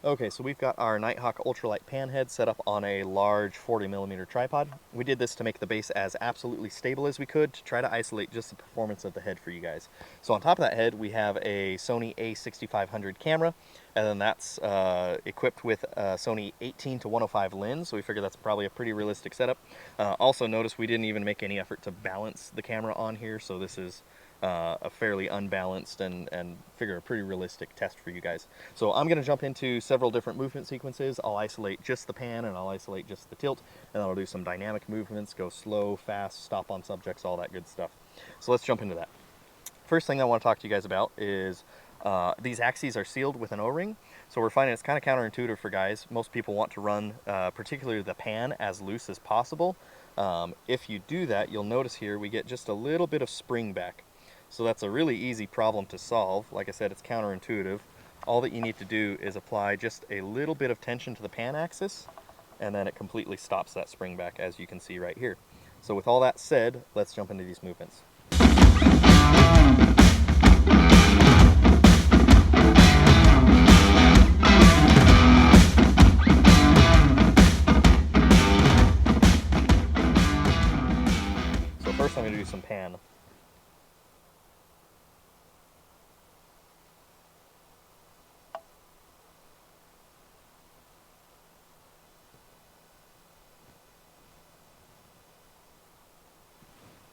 Okay, so we've got our Nighthawk Ultralight pan head set up on a large 40mm tripod. We did this to make the base as absolutely stable as we could to try to isolate just the performance of the head for you guys. So on top of that head, we have a Sony a6500 camera, and then that's equipped with a Sony 18 to 105 lens, so we figure that's probably a pretty realistic setup. Also notice we didn't even make any effort to balance the camera on here, so this is a fairly unbalanced and figure a pretty realistic test for you guys. So I'm going to jump into several different movement sequences. I'll isolate just the pan and I'll isolate just the tilt, and then I'll do some dynamic movements, go slow, fast, stop on subjects, all that good stuff. So let's jump into that. First thing I want to talk to you guys about is these axes are sealed with an O-ring, so we're finding it's kind of counterintuitive for guys. Most people want to run, particularly the pan, as loose as possible. If you do that, you'll notice here we get just a little bit of spring back. So that's a really easy problem to solve. Like I said, it's counterintuitive. All that you need to do is apply just a little bit of tension to the pan axis, and then it completely stops that spring back, as you can see right here. So with all that said, let's jump into these movements. So first I'm going to do some pan.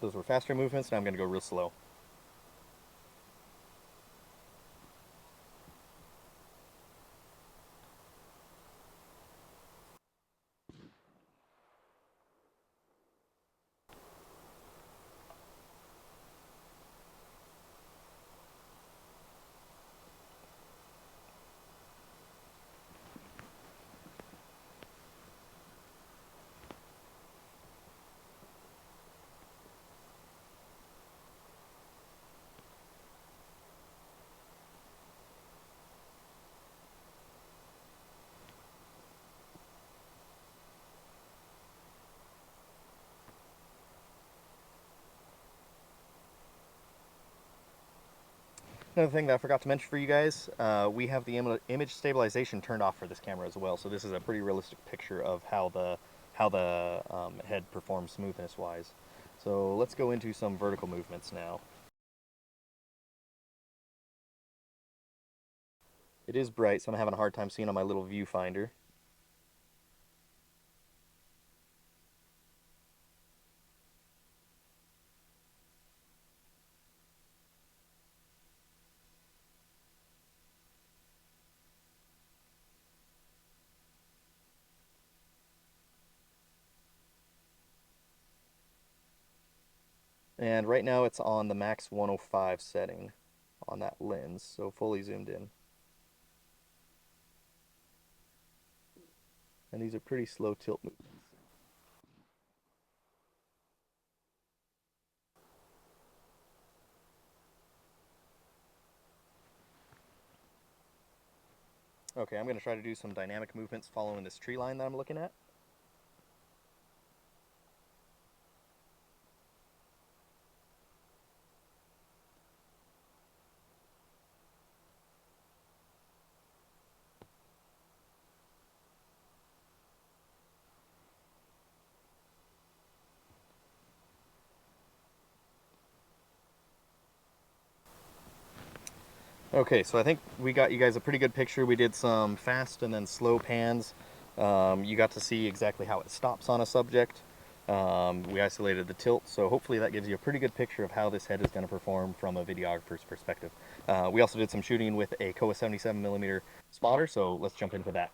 Those were faster movements, now I'm going to go real slow. Another thing that I forgot to mention for you guys, we have the image stabilization turned off for this camera as well, so this is a pretty realistic picture of how the head performs smoothness wise. So let's go into some vertical movements now. It is bright, so I'm having a hard time seeing on my little viewfinder. And right now it's on the max 105 setting on that lens, so fully zoomed in. And these are pretty slow tilt movements. Okay, I'm going to try to do some dynamic movements following this tree line that I'm looking at. Okay, so I think we got you guys a pretty good picture. We did some fast and then slow pans. You got to see exactly how it stops on a subject. We isolated the tilt, so hopefully that gives you a pretty good picture of how this head is going to perform from a videographer's perspective. We also did some shooting with a Kowa 77mm spotter, so let's jump into that.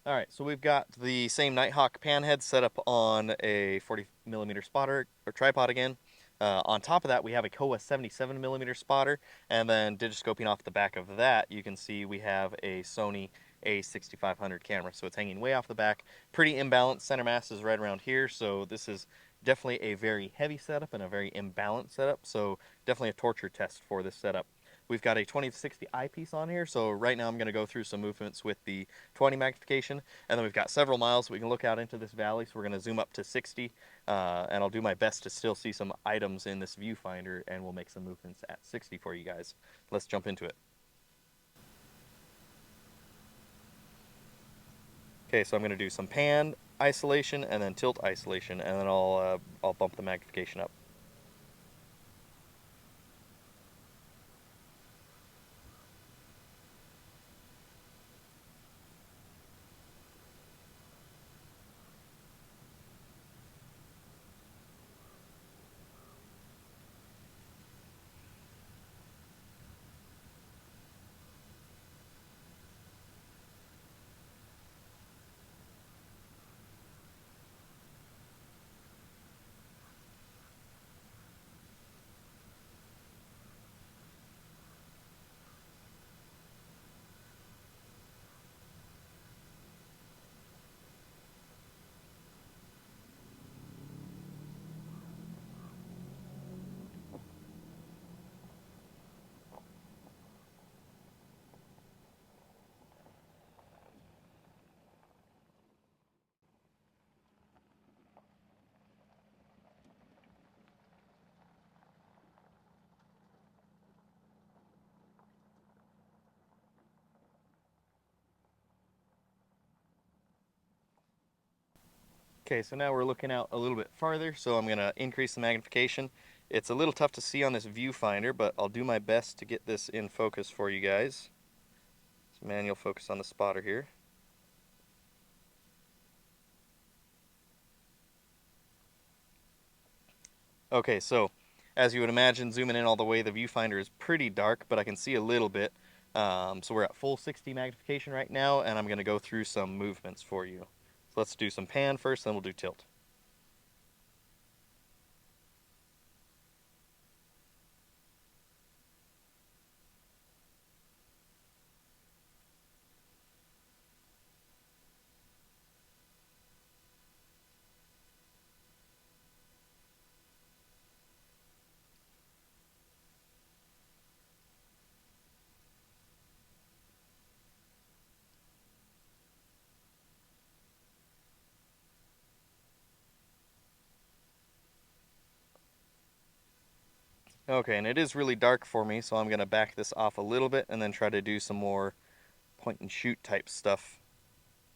All right, so we've got the same Nighthawk pan head set up on a 40mm spotter or tripod again. On top of that, we have a Kowa 77mm spotter, and then digiscoping off the back of that, you can see we have a Sony a6500 camera. So it's hanging way off the back, pretty imbalanced. Center mass is right around here, so this is definitely a very heavy setup and a very imbalanced setup. So definitely a torture test for this setup. We've got a 20-60 eyepiece on here, so right now I'm going to go through some movements with the 20 magnification, and then we've got several miles we can look out into this valley, so we're going to zoom up to 60, and I'll do my best to still see some items in this viewfinder, and we'll make some movements at 60 for you guys. Let's jump into it. Okay, so I'm going to do some pan isolation and then tilt isolation, and then I'll bump the magnification up. Okay, so now we're looking out a little bit farther, so I'm going to increase the magnification. It's a little tough to see on this viewfinder, but I'll do my best to get this in focus for you guys. It's manual focus on the spotter here. Okay, so as you would imagine, zooming in all the way, the viewfinder is pretty dark, but I can see a little bit. So we're at full 60 magnification right now, and I'm going to go through some movements for you. So let's do some pan first, then we'll do tilt. Okay, and it is really dark for me, so I'm going to back this off a little bit and then try to do some more point and shoot type stuff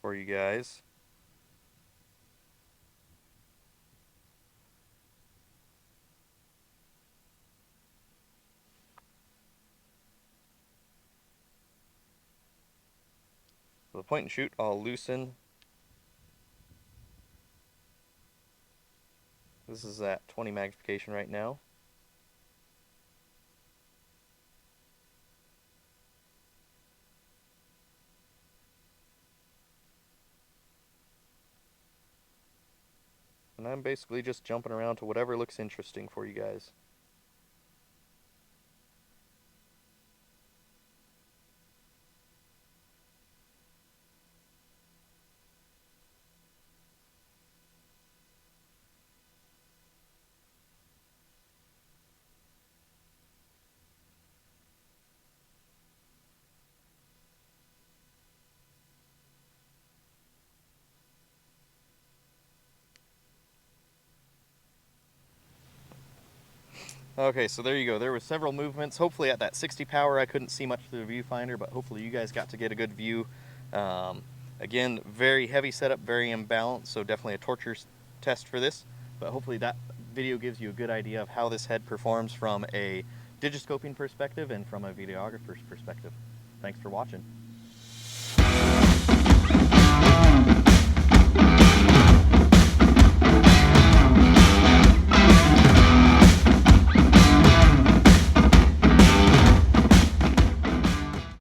for you guys. So the point and shoot, I'll loosen. This is at 20 magnification right now. And I'm basically just jumping around to whatever looks interesting for you guys. Okay, so there you go. There were several movements. Hopefully at that 60 power I couldn't see much through the viewfinder, but hopefully you guys got to get a good view. Again, very heavy setup, very imbalanced, so definitely a torture test for this. But hopefully that video gives you a good idea of how this head performs from a digiscoping perspective and from a videographer's perspective. Thanks for watching.